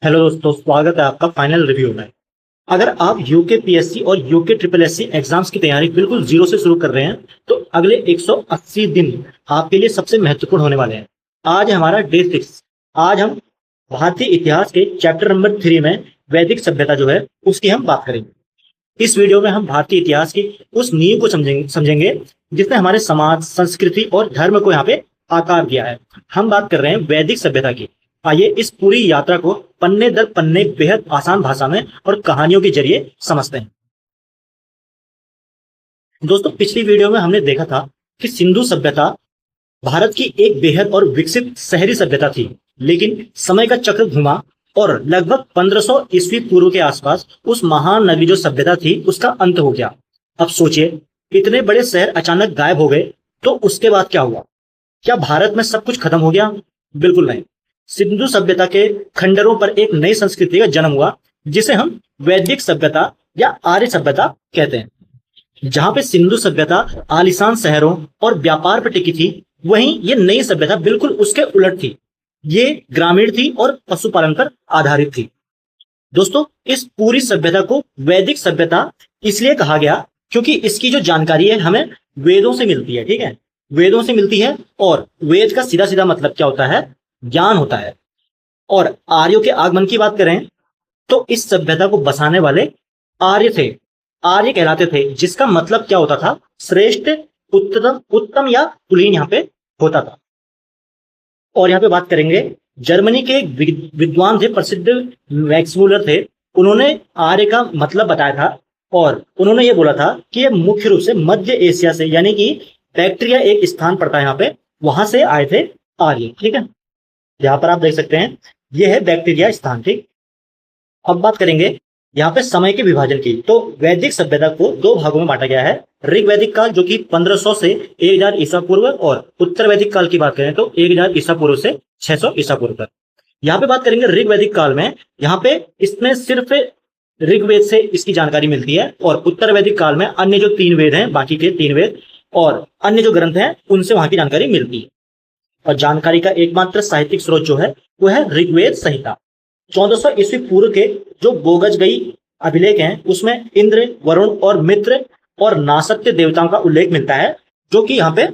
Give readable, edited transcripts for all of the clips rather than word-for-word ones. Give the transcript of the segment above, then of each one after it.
Hello दोस्तों, स्वागत है आपका फाइनल रिव्यू में। अगर आप यूके पीएससी और यूके ट्रिपल एससी एग्जाम्स की तैयारी बिल्कुल जीरो से शुरू कर रहे हैं तो अगले 180 दिन आपके लिए सबसे महत्वपूर्ण होने वाले हैं। आज है हमारा डे 6। आज हम भारतीय इतिहास के चैप्टर नंबर 3 में वैदिक सभ्यता जो है उसकी हम बात करेंगे। इस वीडियो में हम भारतीय इतिहास की उस नींव को समझेंगे जिसने हमारे समाज, संस्कृति और धर्म को यहाँ पे आकार दिया है। हम बात कर रहे हैं वैदिक सभ्यता की। आइए इस पूरी यात्रा को पन्ने दर पन्ने बेहद आसान भाषा में और कहानियों के जरिए समझते हैं। दोस्तों, पिछली वीडियो में हमने देखा था कि सिंधु सभ्यता भारत की एक बेहद और विकसित शहरी सभ्यता थी, लेकिन समय का चक्र घुमा और लगभग 1500 ईस्वी पूर्व के आसपास उस महान नगरी जो सभ्यता थी उसका अंत हो गया। अब सोचिए, इतने बड़े शहर अचानक गायब हो गए तो उसके बाद क्या हुआ? क्या भारत में सब कुछ खत्म हो गया? बिल्कुल नहीं। सिंधु सभ्यता के खंडरों पर एक नई संस्कृति का जन्म हुआ जिसे हम वैदिक सभ्यता या आर्य सभ्यता कहते हैं। जहां पे सिंधु सभ्यता आलीशान शहरों और व्यापार पर टिकी थी, वहीं ये नई सभ्यता बिल्कुल उसके उलट थी। ये ग्रामीण थी और पशुपालन पर आधारित थी। दोस्तों, इस पूरी सभ्यता को वैदिक सभ्यता इसलिए कहा गया क्योंकि इसकी जो जानकारी है हमें वेदों से मिलती है। ठीक है, वेदों से मिलती है और वेद का सीधा सीधा मतलब क्या होता है? ज्ञान होता है। और आर्यों के आगमन की बात करें तो इस सभ्यता को बसाने वाले आर्य थे। आर्य कहलाते थे, जिसका मतलब क्या होता था? श्रेष्ठ, उत्तम, उत्तम या कुलीन यहाँ पे होता था। और यहाँ पे बात करेंगे, जर्मनी के विद्वान थे, प्रसिद्ध मैक्स मूलर थे। उन्होंने आर्य का मतलब बताया था और उन्होंने ये बोला था कि ये मुख्य रूप से मध्य एशिया से, यानी कि बैक्ट्रिया एक स्थान पड़ता है यहाँ पे, वहां से आए थे आर्य। ठीक है, यहाँ पर आप देख सकते हैं, यह है बैक्टीरिया स्थान। ठीक, अब बात करेंगे यहाँ पे समय के विभाजन की। तो वैदिक सभ्यता को दो भागों में बांटा गया है। ऋग वैदिक काल जो कि 1500 से 1000 ईसा पूर्व, और उत्तर वैदिक काल की बात करें तो 1000 ईसा पूर्व से 600 ईसा पूर्व तक। यहाँ पे बात करेंगे ऋग वैदिक काल में, यहाँ पे इसमें सिर्फ ऋग्वेद से इसकी जानकारी मिलती है, और उत्तर वैदिक काल में अन्य जो 3 वेद हैं, बाकी के 3 वेद और अन्य जो ग्रंथ हैं उनसे वहां की जानकारी मिलती है। और जानकारी का एकमात्र साहित्यिक स्रोत जो है वो है ऋग्वेद संहिता। 1400 ईस्वी पूर्व के जो बोगज गई अभिलेख हैं उसमें इंद्र, वरुण और मित्र और नासत्य देवताओं का उल्लेख मिलता है, जो कि यहाँ पे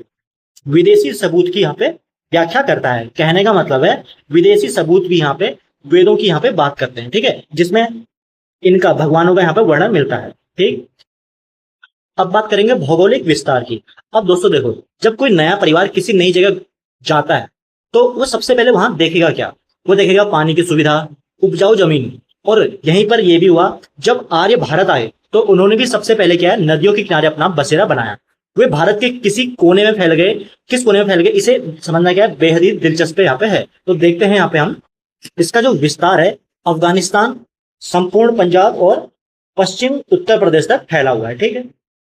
विदेशी सबूत की यहाँ पे व्याख्या करता है। कहने का मतलब है विदेशी सबूत भी यहाँ पे वेदों की यहाँ पे बात करते हैं। ठीक है, जिसमें इनका भगवानों का यहाँ पे वर्णन मिलता है। ठीक, अब बात करेंगे भौगोलिक विस्तार की। अब दोस्तों देखो, जब कोई नया परिवार किसी नई जगह जाता है तो वो सबसे पहले वहां देखेगा क्या? वो देखेगा पानी की सुविधा, उपजाऊ जमीन। और यहीं पर यह भी हुआ, जब आर्य भारत आए तो उन्होंने भी सबसे पहले क्या है, नदियों के किनारे अपना बसेरा बनाया। वे भारत के किसी कोने में फैल गए। किस कोने में फैल गए इसे समझना क्या है, बेहद ही दिलचस्प यहाँ पे है। तो देखते हैं यहाँ पे हम इसका जो विस्तार है, अफगानिस्तान, संपूर्ण पंजाब और पश्चिम उत्तर प्रदेश तक फैला हुआ है। ठीक है,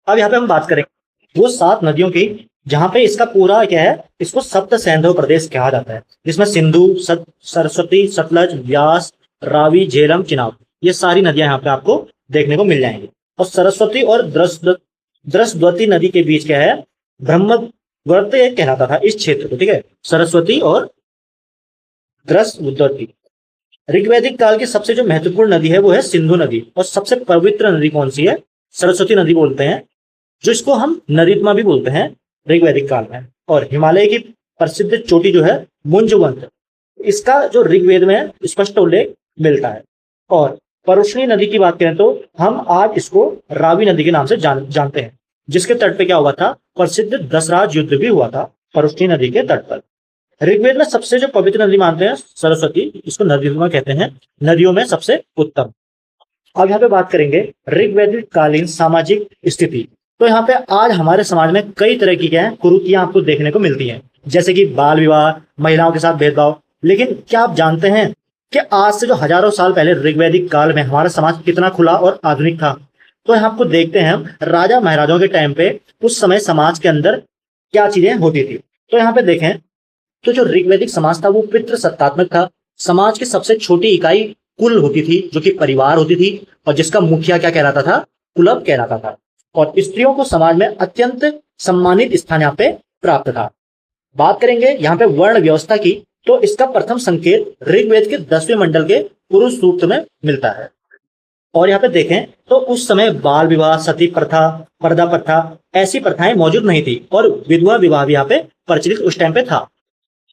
अब यहाँ पे हम बात करेंगे वो 7 नदियों की, जहां पे इसका पूरा क्या है, इसको सप्त सैंधव प्रदेश कहा जाता है, जिसमें सिंधु, सरस्वती, सतलज, व्यास, रावी, झेलम, चिनाब, ये सारी नदियां यहाँ पे आपको देखने को मिल जाएंगी। और सरस्वती और द्रस्वती नदी के बीच क्या है, ब्रह्मवर्त कहलाता था इस क्षेत्र को। ठीक है, सरस्वती और द्रस्वती। ऋग्वैदिक काल की सबसे जो महत्वपूर्ण नदी है वो है सिंधु नदी, और सबसे पवित्र नदी कौन सी है? सरस्वती नदी बोलते हैं, जो इसको हम नरीतमा भी बोलते हैं ऋग्वैदिक काल में। और हिमालय की प्रसिद्ध चोटी जो है मुंजवंत, इसका जो ऋग्वेद में स्पष्ट उल्लेख मिलता है। और परुष्णी नदी की बात करें तो हम आज इसको रावी नदी के नाम से जानते हैं, जिसके तट पे क्या हुआ था, प्रसिद्ध दसराज युद्ध भी हुआ था परुष्णी नदी के तट पर। ऋग्वेद में सबसे जो पवित्र नदी मानते हैं सरस्वती, इसको नदीमा कहते हैं, नदियों में सबसे उत्तम। अब यहाँ पे बात करेंगे ऋग्वैदिक कालीन सामाजिक स्थिति। तो यहाँ पे आज हमारे समाज में कई तरह की क्या है, कुरीतियां आपको देखने को मिलती हैं, जैसे कि बाल विवाह, महिलाओं के साथ भेदभाव। लेकिन क्या आप जानते हैं कि आज से जो हजारों साल पहले ऋग्वैदिक काल में हमारा समाज कितना खुला और आधुनिक था? तो यहाँ आपको देखते हैं हम राजा महाराजाओं के टाइम पे उस समय समाज के अंदर क्या चीजें होती थी। तो यहाँ पे देखें तो जो ऋग्वैदिक समाज था वो पितृसत्तात्मक था। समाज की सबसे छोटी इकाई कुल होती थी, जो कि परिवार होती थी, और जिसका मुखिया क्या कहलाता था, कुलव कहलाता था। और स्त्रियों को समाज में अत्यंत सम्मानित स्थान यहाँ पे प्राप्त था। बात करेंगे यहाँ पे वर्ण व्यवस्था की, तो इसका प्रथम संकेत ऋग्वेद के 10वें मंडल के पुरुष सूक्त में मिलता है। और यहाँ पे देखें तो उस समय बाल विवाह, सती प्रथा, पर्दा प्रथा ऐसी प्रथाएं मौजूद नहीं थी और विधवा विवाह भी यहाँ पे प्रचलित उस टाइम पे था।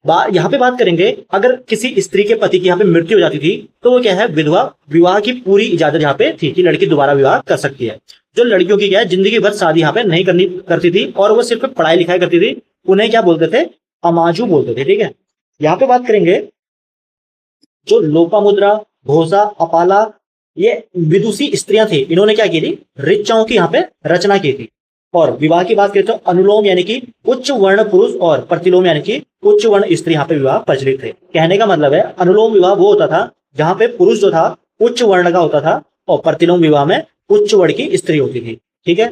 यहाँ पे बात करेंगे, अगर किसी स्त्री के पति की यहाँ पे मृत्यु हो जाती थी तो वो क्या है, विधवा विवाह की पूरी इजाजत यहाँ पे थी कि लड़की दोबारा विवाह कर सकती है। जो लड़कियों की क्या है, जिंदगी भर शादी यहाँ पे नहीं करनी करती थी और वो सिर्फ पढ़ाई लिखाई करती थी, उन्हें क्या बोलते थे, अमाजू बोलते थे। ठीक है, यहाँ पे बात करेंगे जो लोपामुद्रा, घोषा, अपाला, ये विदुषी स्त्रियां थी, इन्होंने क्या की थी, ऋचाओं की यहाँ पे रचना की थी। और विवाह की बात करें तो अनुलोम यानी कि उच्च वर्ण पुरुष और प्रतिलोम यानी कि उच्च वर्ण स्त्री यहाँ पे विवाह प्रचलित थे। कहने का मतलब है अनुलोम विवाह वो होता था जहां पे पुरुष जो था उच्च वर्ण का होता था और प्रतिलोम विवाह में उच्च वर्ण की स्त्री होती थी। ठीक है,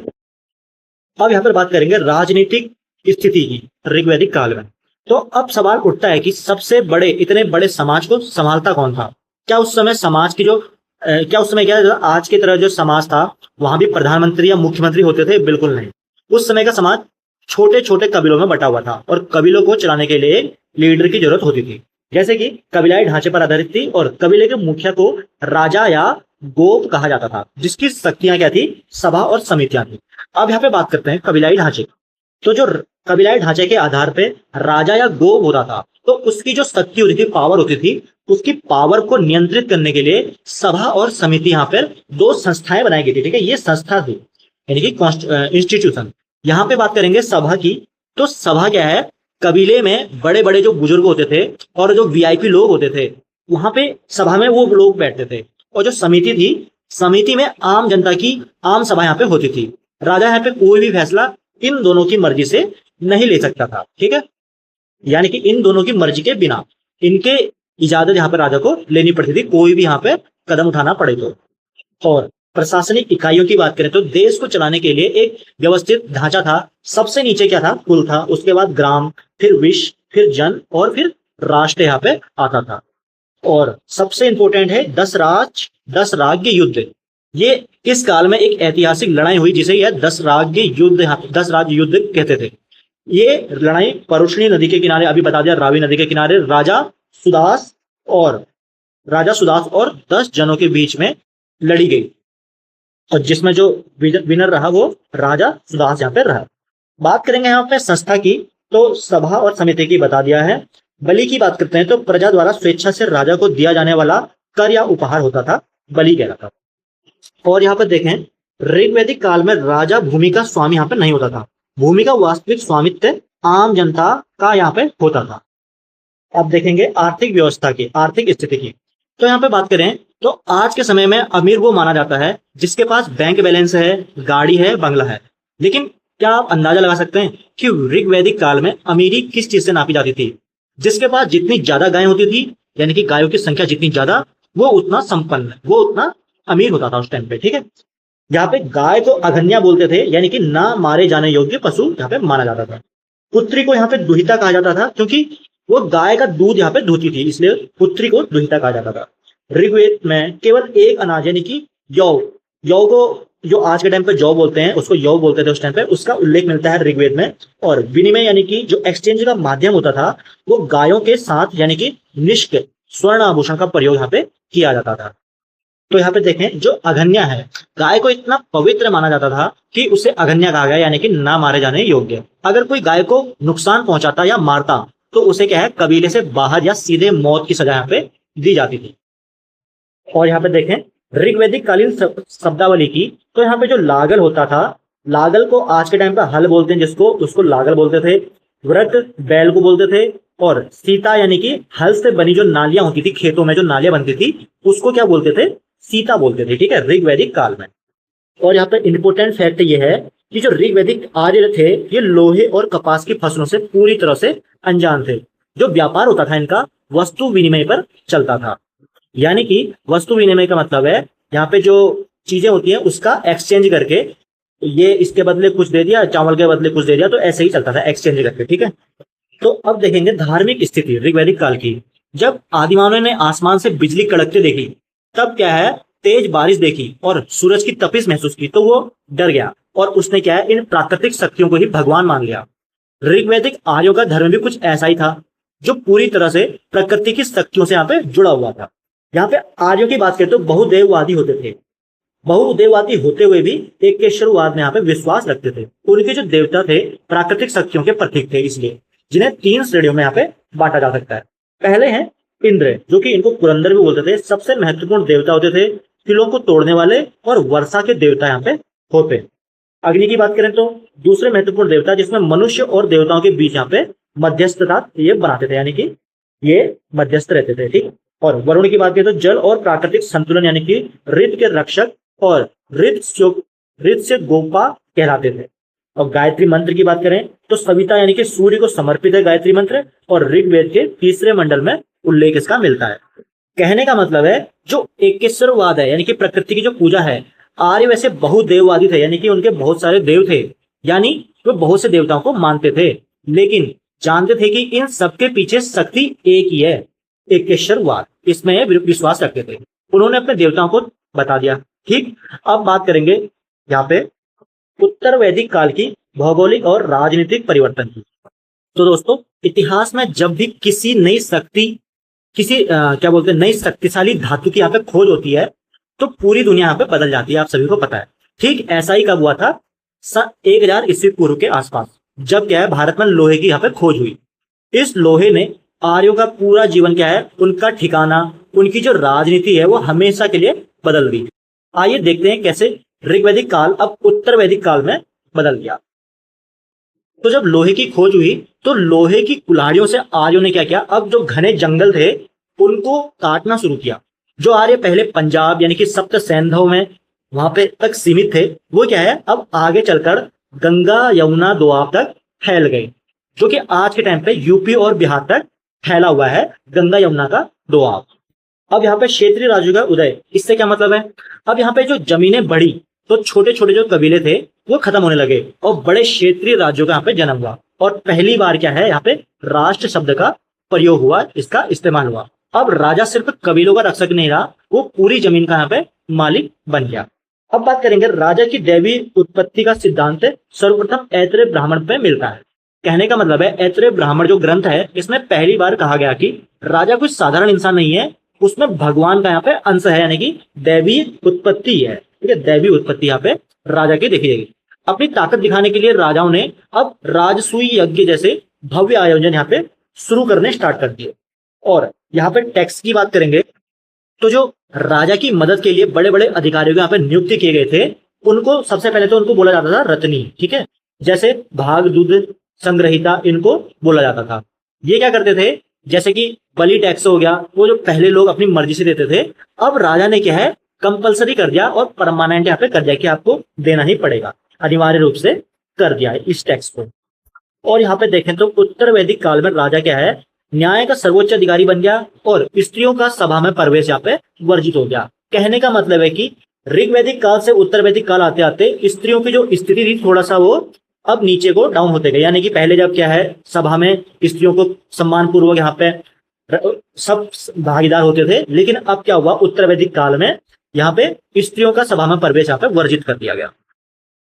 अब यहाँ पर बात करेंगे राजनीतिक स्थिति की ऋग्वैदिक काल में। तो अब सवाल उठता है कि सबसे बड़े, इतने बड़े समाज को संभालता कौन था? क्या उस समय समाज की जो क्या उस समय क्या आज की तरह जो समाज था वहां भी प्रधानमंत्री या मुख्यमंत्री होते थे? बिल्कुल नहीं। उस समय का समाज छोटे छोटे कबीलों में बटा हुआ था और कबीलों को चलाने के लिए लीडर की जरूरत होती थी, जैसे कि कबीलाई ढांचे पर आधारित थी और कबीले के मुखिया को राजा या गोप कहा जाता था, जिसकी शक्तियां क्या थी, सभा और समितियां थी। अब यहाँ पे बात करते हैं कबीलाई ढांचे। तो जो कबीलाई ढांचे के आधार पे राजा या गोप होता था, तो उसकी जो शक्ति होती थी, पावर होती थी, उसकी पावर को नियंत्रित करने के लिए सभा और समिति यहाँ पर दो संस्थाएं बनाई गई थी। ठीक है, ये संस्था थी यानी कि इंस्टीट्यूशन। यहाँ पे बात करेंगे सभा की, तो सभा क्या है, कबीले में बड़े बड़े जो बुजुर्ग होते थे और जो वीआईपी लोग होते थे, वहां पे सभा में वो लोग बैठते थे। और जो समिति थी, समिति में आम जनता की आम सभा यहाँ पे होती थी। राजा यहाँ पे कोई भी फैसला इन दोनों की मर्जी से नहीं ले सकता था। ठीक है, यानी कि इन दोनों की मर्जी के बिना इनके इजाजत यहाँ पे राजा को लेनी पड़ती थी, कोई भी यहाँ पे कदम उठाना पड़े तो। और प्रशासनिक इकाइयों की बात करें तो देश को चलाने के लिए एक व्यवस्थित ढांचा था। सबसे नीचे क्या था, कुल था, उसके बाद ग्राम, फिर विश्व, फिर जन और फिर राष्ट्र यहाँ पे आता था। और सबसे इंपॉर्टेंट है 10 राज्य युद्ध। ये इस काल में एक ऐतिहासिक लड़ाई हुई जिसे यह 10 राज्य युद्ध कहते थे। ये लड़ाई परुष्णी नदी के किनारे, अभी बता दिया, रावी नदी के किनारे राजा सुदास और 10 जनों के बीच में लड़ी गई और जिसमें जो विनर रहा वो राजा सुदास यहाँ पे रहा। बात करेंगे यहाँ पे संस्था की, तो सभा और समिति की बता दिया है। बलि की बात करते हैं तो प्रजा द्वारा स्वेच्छा से राजा को दिया जाने वाला कर या उपहार होता था, बलि कहलाता था। और यहाँ पर देखें ऋग्वैदिक काल में राजा भूमि का स्वामी यहाँ पे नहीं होता था, भूमि का वास्तविक स्वामित्व आम जनता का यहाँ पे होता था। अब देखेंगे आर्थिक व्यवस्था की, आर्थिक स्थिति की। तो यहाँ पे बात करें तो आज के समय में अमीर वो माना जाता है जिसके पास बैंक बैलेंस है, गाड़ी है, बंगला है। लेकिन क्या आप अंदाजा लगा सकते हैं कि ऋग्वैदिक काल में अमीरी किस चीज से नापी जाती थी? जिसके पास जितनी ज्यादा गायें होती थी, यानी कि गायों की संख्या जितनी ज्यादा, वो उतना संपन्न, वो उतना अमीर होता था उस टाइम पे। ठीक है, यहाँ पे गाय को अघन्या बोलते थे, यानी कि ना मारे जाने योग्य पशु यहाँ पे माना जाता था। पुत्री को यहाँ पे दुहिता कहा जाता था क्योंकि वो गाय का दूध यहाँ पे दूहती थी, इसलिए पुत्री को दुहिता कहा जाता था। ऋग्वेद में केवल एक अनाज यानी कि यौ को जो आज के टाइम पे जौ बोलते हैं उसको यौ बोलते थे उस टाइम पे, उसका उल्लेख मिलता है ऋग्वेद में। और विनिमय यानी कि जो एक्सचेंज का माध्यम होता था वो गायों के साथ यानी कि निष्क स्वर्ण आभूषण का प्रयोग यहाँ पे किया जाता था। तो यहाँ पे देखें जो अघन्या है, गाय को इतना पवित्र माना जाता था कि उसे अघन्या कहा गया, यानी कि ना मारे जाने योग्य। अगर कोई गाय को नुकसान पहुंचाता या मारता तो उसे क्या है, कबीले से बाहर या सीधे मौत की सजा यहाँ पे दी जाती थी। और यहाँ पे देखें ऋग्वैदिक कालीन शब्दावली की, तो यहाँ पे जो लागल होता था, लागल को आज के टाइम पे हल बोलते हैं जिसको, उसको लागल बोलते थे। व्रत बैल को बोलते थे। और सीता यानी कि हल से बनी जो नालियां होती थी, खेतों में जो नालियां बनती थी, उसको क्या बोलते थे, सीता बोलते थे। ठीक है, ऋग्वैदिक काल में। और यहाँ पे इंपोर्टेंट फैक्ट ये है कि जो ऋग्वैदिक आर्य थे ये लोहे और कपास की फसलों से पूरी तरह से अनजान थे। जो व्यापार होता था इनका वस्तु विनिमय पर चलता था, यानी कि वस्तु विनिमय का मतलब है यहाँ पे जो चीजें होती हैं उसका एक्सचेंज करके, ये इसके बदले कुछ दे दिया, चावल के बदले कुछ दे दिया, तो ऐसे ही चलता था एक्सचेंज करके। ठीक है, तो अब देखेंगे धार्मिक स्थिति ऋग्वैदिक काल की। जब आदिमानव ने आसमान से बिजली कड़कते देखी, तब क्या है, तेज बारिश देखी और सूरज की तपिश महसूस की, तो वो डर गया और उसने क्या है, इन प्राकृतिक शक्तियों को ही भगवान मान लिया। ऋग्वैदिक आर्यों का धर्म भी कुछ ऐसा ही था जो पूरी तरह से प्रकृति की शक्तियों से यहाँ पे जुड़ा हुआ था। यहाँ पे आर्यों की बात करें तो बहुदेववादी होते थे। बहुदेववादी होते हुए भी एकेश्वरवाद में यहाँ पे विश्वास रखते थे। उनके जो देवता थे प्राकृतिक शक्तियों के प्रतीक थे, इसलिए जिन्हें 3 श्रेणियों में यहाँ पे बांटा जा सकता है। पहले हैं इंद्र, जो कि इनको पुरंदर भी बोलते थे। सबसे महत्वपूर्ण देवता होते थे, किलों को तोड़ने वाले और वर्षा के देवता यहाँ पे होते। अग्नि की बात करें तो दूसरे महत्वपूर्ण देवता, जिसमें मनुष्य और देवताओं के बीच यहाँ पे मध्यस्थता ये बनाते थे, यानी कि ये मध्यस्थ रहते थे, ठीक। और वरुण की बात करें तो जल और प्राकृतिक संतुलन यानी कि ऋत के रक्षक और ऋत से गोपा कहलाते थे। और गायत्री मंत्र की बात करें तो सविता यानी कि सूर्य को समर्पित है गायत्री मंत्र, और ऋग्वेद के 3रे मंडल में उल्लेख इसका मिलता है। कहने का मतलब है जो एकेश्वरवाद है यानी कि प्रकृति की जो पूजा है, आर्य वैसे बहुदेववादी थे, यानी कि उनके बहुत सारे देव थे, यानी वे बहुत से देवताओं को मानते थे, लेकिन जानते थे कि इन सबके पीछे शक्ति एक ही है, एकेश्वरवाद, इसमें विश्वास रखते थे। उन्होंने अपने देवताओं को बता दिया, ठीक। अब बात करेंगे यहाँ पे उत्तर वैदिक काल की भौगोलिक और राजनीतिक परिवर्तन की। तो दोस्तों, इतिहास में जब भी किसी नई शक्ति, किसी क्या बोलते हैं, नई शक्तिशाली धातु की यहाँ पे खोज होती है, तो पूरी दुनिया यहाँ पे बदल जाती है, आप सभी को पता है। ठीक ऐसा ही कब हुआ था, सन 1000 ईस्वी पूर्व के आसपास, जब क्या है भारत में लोहे की यहाँ पे खोज हुई। इस लोहे ने आर्यों का पूरा जीवन क्या है, उनका ठिकाना, उनकी जो राजनीति है वो हमेशा के लिए बदल गई। आइए देखते हैं कैसे ऋग्वैदिक काल अब उत्तर वैदिक काल में बदल गया। तो जब लोहे की खोज हुई तो लोहे की कुल्हाड़ियों से आर्यों ने क्या किया, अब जो घने जंगल थे उनको काटना शुरू किया। जो आर्य पहले पंजाब यानी कि सप्त सैंधव में वहां पे तक सीमित थे, वो क्या है अब आगे चलकर गंगा यमुना दोआब तक फैल गए, जो कि आज के टाइम पे यूपी और बिहार तक फैला हुआ है गंगा यमुना का दोआब। अब यहाँ पे क्षेत्रीय राज्यों का उदय, इससे क्या मतलब है, अब यहाँ पे जो जमीनें बढ़ी तो छोटे छोटे जो कबीले थे वो खत्म होने लगे और बड़े क्षेत्रीय राज्यों का यहाँ पे जन्म हुआ। और पहली बार क्या है, यहाँ पे राष्ट्र शब्द का प्रयोग हुआ, इसका इस्तेमाल हुआ। अब राजा सिर्फ कबीलों का रक्षक नहीं रहा, वो पूरी जमीन का यहाँ पे मालिक बन गया। अब बात करेंगे राजा की दैवी उत्पत्ति का सिद्धांत सर्वप्रथम ऐतरेय ब्राह्मण पे मिलता है। कहने का मतलब है ऐतरेय ब्राह्मण जो ग्रंथ है, इसमें पहली बार कहा गया कि राजा कोई साधारण इंसान नहीं है, उसमें भगवान का यहाँ पे अंश है, यानी कि दैवी उत्पत्ति है। ठीक है, दैवी उत्पत्ति यहाँ पे राजा की देखी जाएगी। अपनी ताकत दिखाने के लिए राजाओं ने अब राजसूय यज्ञ जैसे भव्य आयोजन यहाँ पे शुरू करने स्टार्ट कर दिए। और यहाँ पे टैक्स की बात करेंगे तो जो राजा की मदद के लिए बड़े बड़े अधिकारियों को यहाँ पे नियुक्त किए गए थे, उनको सबसे पहले तो उनको बोला जाता था रत्नी। ठीक है, जैसे भाग दूध संग्रहिता इनको बोला जाता था। ये क्या करते थे, जैसे कि बलि टैक्स हो गया, वो जो पहले लोग अपनी मर्जी से देते थे, अब राजा ने क्या है कंपलसरी कर दिया और परमानेंट यहाँ पे कर दिया कि आपको देना ही पड़ेगा, अनिवार्य रूप से कर दिया है इस टैक्स को। और यहाँ पे देखें तो उत्तर वैदिक काल में राजा क्या है, न्याय का सर्वोच्च अधिकारी बन गया और स्त्रियों का सभा में प्रवेश यहाँ पे वर्जित हो गया। कहने का मतलब है कि ऋग्वैदिक काल से उत्तर वैदिक काल आते आते स्त्रियों की जो स्थिति थी थोड़ा सा वो अब नीचे को डाउन होते गए। यानी कि पहले जब क्या है सभा में स्त्रियों को सम्मान पूर्वक यहाँ पे सब भागीदार होते थे, लेकिन अब क्या हुआ उत्तर वैदिक काल में यहाँ पे स्त्रियों का सभा में प्रवेश यहाँ पे वर्जित कर दिया गया।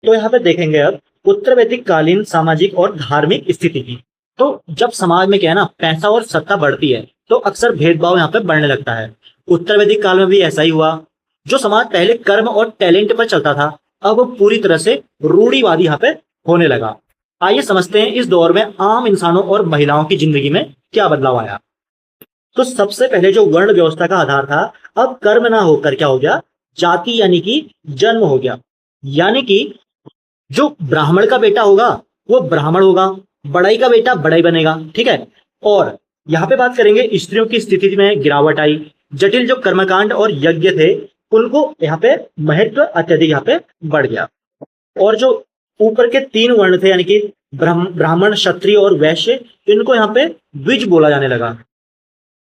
तो यहाँ पे देखेंगे अब उत्तर वैदिक कालीन सामाजिक और धार्मिक स्थिति की। तो जब समाज में क्या है ना पैसा और सत्ता बढ़ती है तो अक्सर भेदभाव यहाँ पे बढ़ने लगता है। उत्तर वैदिक काल में भी ऐसा ही हुआ। जो समाज पहले कर्म और टैलेंट पर चलता था अब वो पूरी तरह से रूढ़िवादी यहाँ पे होने लगा। आइए समझते हैं इस दौर में आम इंसानों और महिलाओं की जिंदगी में क्या बदलाव आया। तो सबसे पहले जो वर्ण व्यवस्था का आधार था अब कर्म ना होकर क्या हो गया, जाति यानी कि जन्म हो गया। यानी कि जो ब्राह्मण का बेटा होगा वो ब्राह्मण होगा, बड़ाई का बेटा बड़ाई बनेगा। ठीक है, और यहाँ पे बात करेंगे स्त्रियों की स्थिति में गिरावट आई। जटिल जो कर्मकांड और यज्ञ थे उनको यहाँ पे महत्व अत्यधिक यहाँ पे बढ़ गया। और जो ऊपर के 3 वर्ण थे यानी कि ब्राह्मण क्षत्रिय और वैश्य, इनको यहाँ पे द्विज बोला जाने लगा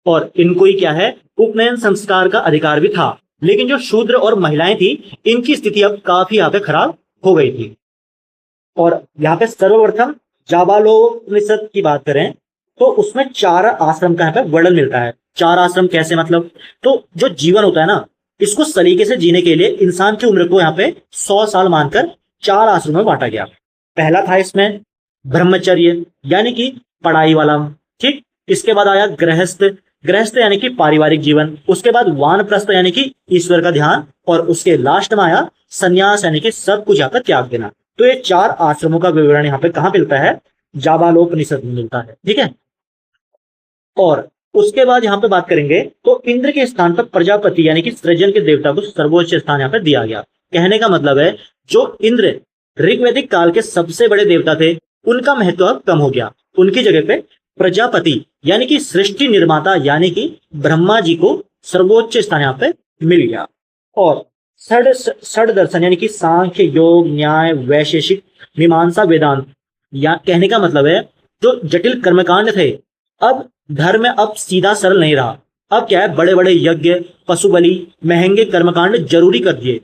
और इनको ही क्या है उपनयन संस्कार का अधिकार भी था। लेकिन जो शूद्र और महिलाएं थी इनकी स्थिति अब काफी यहाँ पे खराब हो गई थी। और यहाँ पे सर्वप्रथम जाबालोपनिषद की बात करें तो उसमें 4 आश्रम का यहाँ पे वर्णन मिलता है। 4 आश्रम कैसे, मतलब तो जो जीवन होता है ना इसको सलीके से जीने के लिए इंसान की उम्र को यहाँ पे 100 साल मानकर 4 आश्रमों में बांटा गया। पहला था इसमें ब्रह्मचर्य यानी कि पढ़ाई वाला। ठीक, इसके बाद आया गृहस्थ गृहस्थ यानी कि पारिवारिक जीवन, उसके बाद वानप्रस्थ यानी कि ईश्वर का ध्यान, और उसके लास्ट में आया संन्यास यानी कि सब कुछ यहाँ पे त्याग देना। तो ये 4 आश्रमों का विवरण यहाँ पे कहाँ मिलता है? जाबालोपनिषद में मिलता है, ठीक है। और उसके बाद यहाँ पे बात करेंगे तो इंद्र के स्थान पर प्रजापति यानी कि सृजन के देवता को सर्वोच्च स्थान यहाँ पे दिया गया। कहने का मतलब है जो इंद्र ऋग्वैदिक काल के सबसे बड़े देवता थे उनका महत्व अब कम हो गया, उनकी जगह पे प्रजापति यानी कि सृष्टि निर्माता यानी कि ब्रह्मा जी को सर्वोच्च स्थान यहाँ पे मिल गया। और षड दर्शन यानी कि सांख्य, योग, न्याय, वैशेषिक, मीमांसा, वेदांत, या कहने का मतलब है जो जटिल कर्मकांड थे अब धर्म अब सीधा सरल नहीं रहा, अब क्या है बड़े बड़े यज्ञ, पशु बलि, महंगे कर्मकांड जरूरी कर दिए।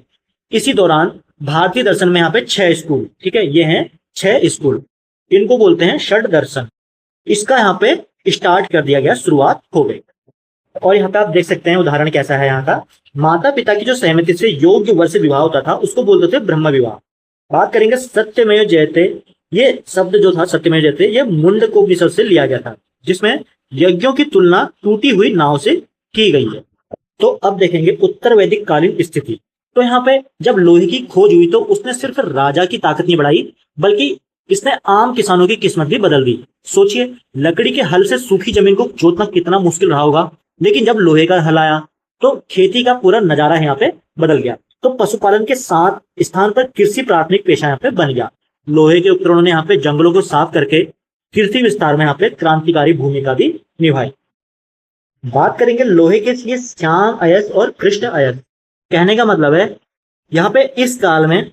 इसी दौरान भारतीय दर्शन में यहाँ पे 6 स्कूल, ठीक है, ये हैं 6 स्कूल, इनको बोलते हैं षड दर्शन। इसका यहाँ पे स्टार्ट कर दिया गया, शुरुआत हो गई। और यहाँ पे आप देख सकते हैं उदाहरण कैसा है यहाँ का। माता पिता की जो सहमति से योग्य वर से विवाह होता था उसको बोलते थे ब्रह्म विवाह। बात करेंगे सत्यमेव जयते, ये शब्द जो था सत्यमेव जयते ये मुंडकोपनिषद से लिया गया था जिसमें यज्ञों की तुलना टूटी हुई नाव से की गई है। तो अब देखेंगे उत्तर वैदिक कालीन स्थिति। तो यहाँ पे जब लोहे की खोज हुई तो उसने सिर्फ राजा की ताकत नहीं बढ़ाई बल्कि इसने आम किसानों की किस्मत भी बदल दी। सोचिए लकड़ी के हल से सूखी जमीन को जोतना कितना मुश्किल रहा होगा, लेकिन जब लोहे का हल आया तो खेती का पूरा नजारा यहाँ पे बदल गया। तो पशुपालन के साथ स्थान पर कृषि प्राथमिक पेशा यहाँ पे बन गया। लोहे के उपकरणों ने यहाँ पे जंगलों को साफ करके कृषि विस्तार में यहाँ पे क्रांतिकारी भूमिका भी निभाई। बात करेंगे लोहे के लिए श्याम अयस्क और कृष्ण अयस्क। कहने का मतलब है यहाँ पे इस काल में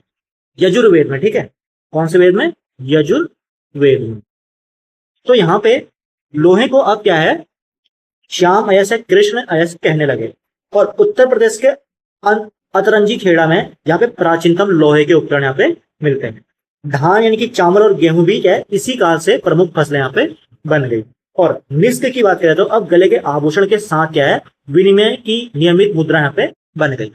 यजुर्वेद में, ठीक है, कौन से वेद में? यजुर्वेद में। तो यहाँ पे लोहे को अब क्या है श्याम अयस्क, कृष्ण अयस्क कहने लगे। और उत्तर प्रदेश के अतरंजी खेड़ा में यहाँ पे प्राचीनतम लोहे के उपकरण यहाँ पे मिलते हैं। धान यानी कि चावल और गेहूं भी क्या है इसी काल से प्रमुख फसलें यहाँ पे बन गई। और निष्क की बात करें तो अब गले के आभूषण के साथ क्या है विनिमय की नियमित मुद्रा यहाँ पे बन गई।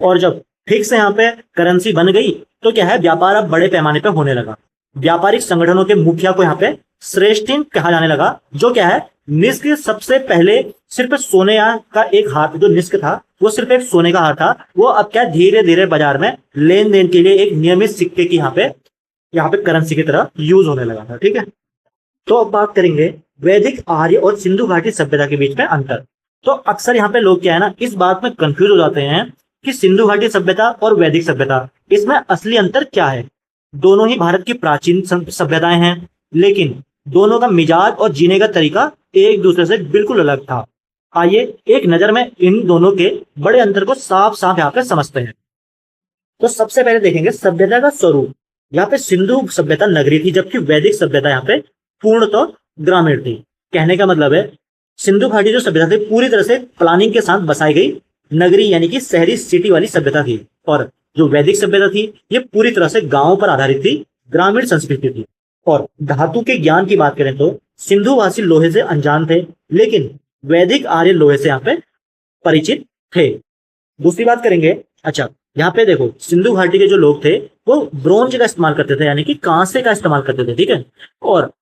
और जब फिक्स यहाँ पे करेंसी बन गई तो क्या है व्यापार अब बड़े पैमाने पे होने लगा। व्यापारिक संगठनों के मुखिया को यहाँ पे श्रेष्ठीन कहा जाने लगा, जो क्या है निष्क सबसे पहले सिर्फ सोने का एक हाथ, जो निष्क था वो सिर्फ एक सोने का हाथ था, वो अब क्या धीरे धीरे बाजार में लेन देन के लिए एक नियमित सिक्के की यहाँ पे करेंसी की तरह यूज होने लगा था, ठीक है। तो अब बात करेंगे वैदिक, आर्य और सिंधु घाटी सभ्यता के बीच में अंतर। तो अक्सर यहाँ पे लोग क्या है ना इस बात में कंफ्यूज हो जाते हैं कि सिंधु घाटी सभ्यता और वैदिक सभ्यता इसमें असली अंतर क्या है। दोनों ही भारत की प्राचीन सभ्यताएं हैं, लेकिन दोनों का मिजाज और जीने का तरीका एक दूसरे से बिल्कुल अलग था। आइए एक नजर में इन दोनों के बड़े अंतर को साफ साफ यहाँ पे समझते हैं। तो सबसे पहले देखेंगे सभ्यता का स्वरूप। यहाँ पे सिंधु सभ्यता नगरी थी जबकि वैदिक सभ्यता यहाँ पे पूर्णतः ग्रामीण थी। कहने का मतलब है सिंधु घाटी जो सभ्यता थी पूरी तरह से प्लानिंग के साथ बसाई गई नगरी यानी कि शहरी सिटी वाली सभ्यता थी, और जो वैदिक सभ्यता थी ये पूरी तरह से गांवों पर आधारित थी, ग्रामीण संस्कृति थी। और धातु के ज्ञान की बात करें तो सिंधुवासी लोहे से अनजान थे, लेकिन वैदिक आर्य लोहे से यहाँ पे परिचित थे। दूसरी बात करेंगे, अच्छा यहाँ पे देखो सिंधु घाटी के जो लोग थे वो ब्रोंज का इस्तेमाल करते थे यानी कि कांसे का इस्तेमाल करते थे, ठीक है, और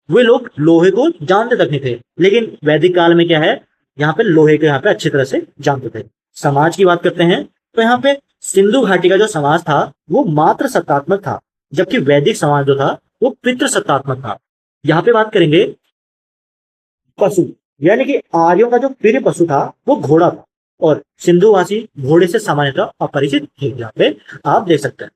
वे लोग लोहे को जानते तक नहीं थे। लेकिन वैदिक काल में क्या है यहाँ पे लोहे को यहाँ पे अच्छी तरह से जानते थे। समाज की बात करते हैं तो यहाँ पे सिंधु घाटी का जो समाज था वो मात्र सत्तात्मक था, जबकि वैदिक समाज जो था वो पितृ सत्तात्मक था। यहाँ पे बात करेंगे पशु, यानी कि आर्यों का जो प्रिय पशु था वो घोड़ा था, और सिंधुवासी घोड़े से सामान्यतः अपरिचित थे। यहाँ पे आप देख सकते हैं।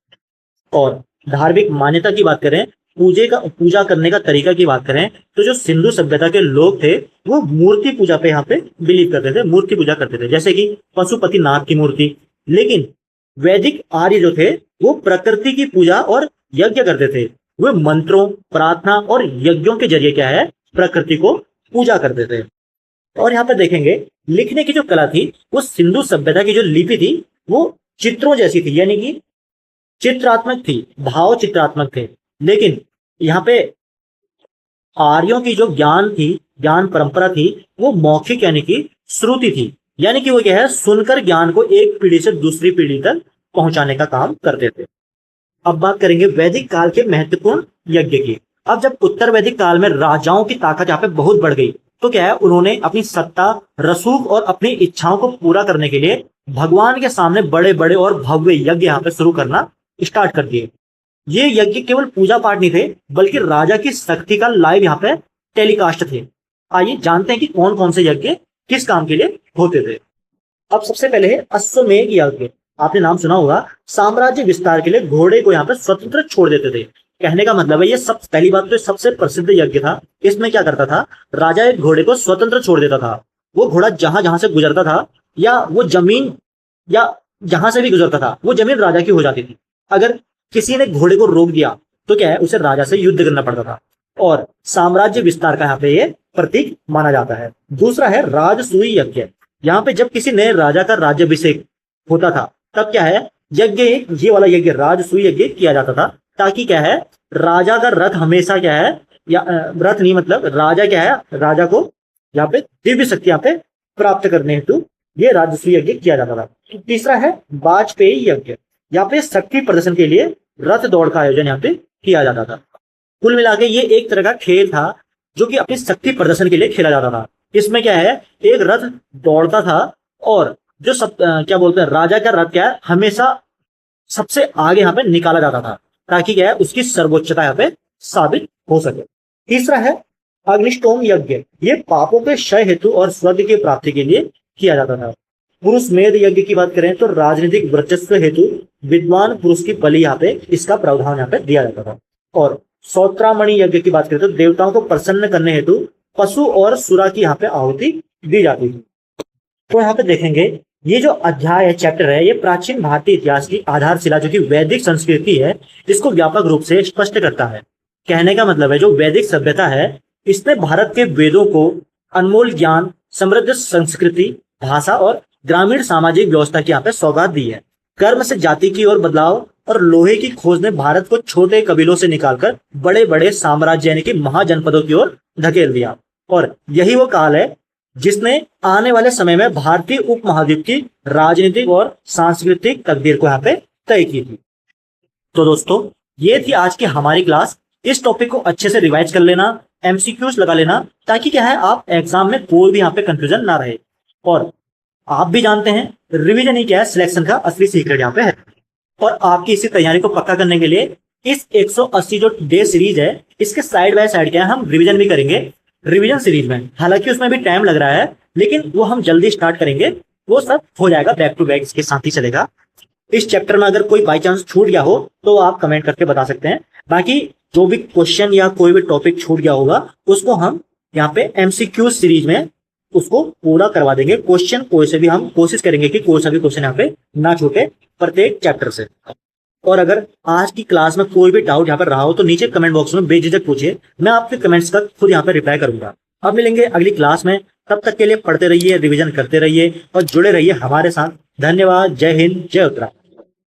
और धार्मिक मान्यता की बात करें, पूजा करने का तरीका की बात करें तो जो सिंधु सभ्यता के लोग थे वो मूर्ति पूजा पे यहाँ पे बिलीव करते थे, मूर्ति पूजा करते थे, जैसे कि पशुपति नाग की मूर्ति। लेकिन वैदिक आर्य जो थे वो प्रकृति की पूजा और यज्ञ करते थे। वे मंत्रों, प्रार्थना और यज्ञों के जरिए क्या है प्रकृति को पूजा करते थे। और यहाँ पर देखेंगे लिखने की जो कला थी वो सिंधु सभ्यता की जो लिपि थी वो चित्रों जैसी थी, यानी कि चित्रात्मक थी, भाव चित्रात्मक थे। लेकिन यहाँ पे आर्यों की जो ज्ञान थी, ज्ञान परंपरा थी वो मौखिक यानी कि श्रुति थी, यानी कि वो क्या है सुनकर ज्ञान को एक पीढ़ी से दूसरी पीढ़ी तक पहुंचाने का काम करते थे। अब बात करेंगे वैदिक काल के महत्वपूर्ण यज्ञ की। अब जब उत्तर वैदिक काल में राजाओं की ताकत यहाँ पे बहुत बढ़ गई तो क्या है, उन्होंने अपनी सत्ता, रसूख और अपनी इच्छाओं को पूरा करने के लिए भगवान के सामने बड़े बड़े और भव्य यज्ञ यहाँ पे शुरू करना स्टार्ट कर दिए। ये यज्ञ केवल पूजा पाठ नहीं थे, बल्कि राजा की शक्ति का लाइव यहाँ पे टेलीकास्ट थे। आइए जानते हैं कि कौन कौन से यज्ञ किस काम के लिए होते थे। अब सबसे पहले है अश्वमेध यज्ञ। आपने नाम सुना होगा। साम्राज्य विस्तार के लिए घोड़े को यहाँ पे स्वतंत्र छोड़ देते थे। कहने का मतलब है, ये सब पहली बात तो सबसे प्रसिद्ध यज्ञ था। इसमें क्या करता था, राजा एक घोड़े को स्वतंत्र छोड़ देता था। वो घोड़ा जहां जहां से गुजरता था, या वो जमीन, या जहां से भी गुजरता था, वो जमीन राजा की हो जाती थी। अगर किसी ने घोड़े को रोक दिया तो क्या है, उसे राजा से युद्ध करना पड़ता था। और साम्राज्य विस्तार का यहाँ पे ये प्रतीक माना जाता है। दूसरा है राजसूय यज्ञ। यहाँ पे जब किसी नए राजा का राज्याभिषेक होता था, तब क्या है, यज्ञ, ये वाला यज्ञ राजसूय यज्ञ किया जाता था, ताकि क्या है, राजा का रथ हमेशा क्या है, या रथ नहीं मतलब राजा क्या है, राजा को यहाँ पे दिव्य शक्ति यहाँ पे प्राप्त करने हेतु ये राजसूय यज्ञ किया जाता था। तीसरा है वाजपेयी यज्ञ। यहाँ पे शक्ति प्रदर्शन के लिए रथ दौड़ का आयोजन यहाँ पे किया जाता था। कुल मिला के ये एक तरह का खेल था जो कि अपनी शक्ति प्रदर्शन के लिए खेला जाता था। इसमें क्या है, एक रथ दौड़ता था और जो सब क्या बोलते हैं, राजा का रथ क्या है, हमेशा सबसे आगे यहाँ पे निकाला जाता था, ताकि क्या है, उसकी सर्वोच्चता यहाँ पे साबित हो सके। तीसरा है अग्निष्टोम यज्ञ। ये पापों के क्षय हेतु और स्वर्ग की प्राप्ति के लिए किया जाता था। पुरुष मेध यज्ञ की बात करें तो राजनीतिक वर्चस्व हेतु विद्वान पुरुष की बलि यहाँ पे इसका प्रावधान यहाँ पे दिया जाता था। और सौत्रामणि यज्ञ की बात करें तो देवताओं को प्रसन्न करने हेतु पशु और सुरा की यहाँ पे आहुति दी जाती थी। तो यहाँ पे देखेंगे, ये जो अध्याय है, चैप्टर है, ये प्राचीन भारतीय इतिहास की आधारशिला जो कि वैदिक संस्कृति है, इसको व्यापक रूप से स्पष्ट करता है। कहने का मतलब है, जो वैदिक सभ्यता है, इसने भारत के वेदों को अनमोल ज्ञान, समृद्ध संस्कृति, भाषा और ग्रामीण सामाजिक व्यवस्था की यहाँ पे सौगात दी है। कर्म से जाति की ओर बदलाव और लोहे की खोज ने भारत को छोटे कबीलों से निकालकर बड़े बड़े साम्राज्य यानी कि महाजनपदों की ओर धकेल दिया। और यही वो काल है जिसने आने वाले समय में भारतीय उपमहाद्वीप की राजनीतिक और सांस्कृतिक तकदीर को यहाँ पे तय की थी। तो दोस्तों, ये थी आज की हमारी क्लास। इस टॉपिक को अच्छे से रिवाइज कर लेना, एमसीक्यूज लगा लेना, ताकि क्या है, आप एग्जाम में कोई भी यहाँ पे कंफ्यूजन ना रहे। और आप भी जानते हैं, रिवीजन ही क्या है, सिलेक्शन का असली सीक्रेट यहाँ पे है। और आपकी इसी तैयारी को पक्का करने के लिए इस 180 जो डे सीरीज है, इसके साइड बाय साइड क्या है, हम रिवीजन भी करेंगे रिवीजन सीरीज में। हालांकि उसमें भी टाइम लग रहा है, लेकिन वो हम जल्दी स्टार्ट करेंगे, वो सब हो जाएगा बैक टू बैक, इसके साथ ही चलेगा। इस चैप्टर में अगर कोई बाई चांस छूट गया हो तो आप कमेंट करके बता सकते हैं। बाकी जो भी क्वेश्चन या कोई भी टॉपिक छूट गया होगा, उसको हम यहाँ पे एमसीक्यू सीरीज में उसको पूरा करवा देंगे। क्वेश्चन कोई से भी हम कोशिश करेंगे कि कोई सा भी क्वेश्चन यहाँ पे ना छूटे प्रत्येक चैप्टर से। और अगर आज की क्लास में कोई भी डाउट यहाँ पर रहा हो तो नीचे कमेंट बॉक्स में बेझिझक पूछिए, मैं आपके कमेंट्स का खुद यहाँ पे रिप्लाई करूंगा। अब मिलेंगे अगली क्लास में, तब तक के लिए पढ़ते रहिए, रिवीजन करते रहिए और जुड़े रहिए हमारे साथ। धन्यवाद। जय हिंद, जय उत्तराखंड।